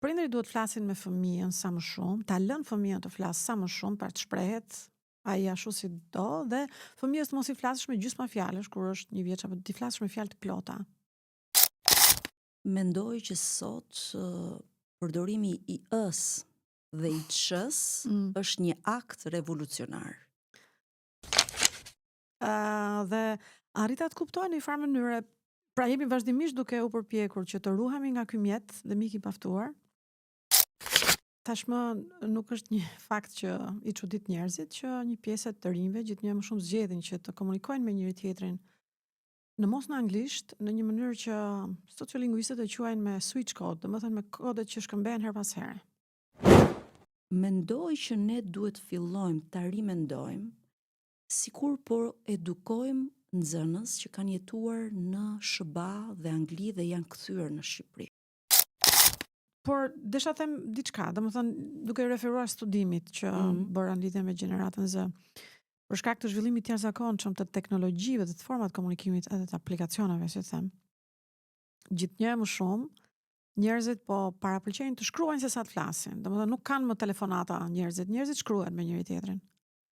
prindërit duhet flasin me fëmijën sa më shumë, ta lënë fëmijën të flasë sa më shumë për të shprehet ai ashtu si do, dhe fëmijës mos i flasësh me gjysma fjalësh kur është 1 vjeç, apo ti flasësh me fjalë të plota. Mendoj që sot përdorimi i ës dhe i ç's është një akt revolucionar. Dhe arrita të kuptoj në një farë mënyre, pra jemi vazhdimisht duke u përpjekur që të ruhemi nga ky mjet dhe mik i paftuar. Tashmë nuk është një fakt që i çudit njerëzit që një pjesë të rinjve gjithnjë më shumë zgjedhin që të komunikojnë me njëri tjetrin në mos në anglisht, në një mënyrë që sociolingvistët e quajnë me switch code, domethënë me kodet që shkëmbehen her pas here. Mendoj që ne duhet fillojmë ta rimendojmë sikur po edukojmë nxënës që kanë jetuar në SBA dhe Angli dhe janë kthyer në Shqipëri. Por desha them diçka, domethënë duke referuar studimit që bëra në lidhje me gjeneratën Z. Për shkak të zhvillimit të jashtëzakonshëm të teknologjive dhe të format komunikimit edhe të aplikacioneve, si them, gjithnjë më shumë njerëzit po parapëlqejnë të shkruajnë se sa të flasin. Domethënë nuk kanë më telefonata njerëzit shkruajnë me njëri tjetrin.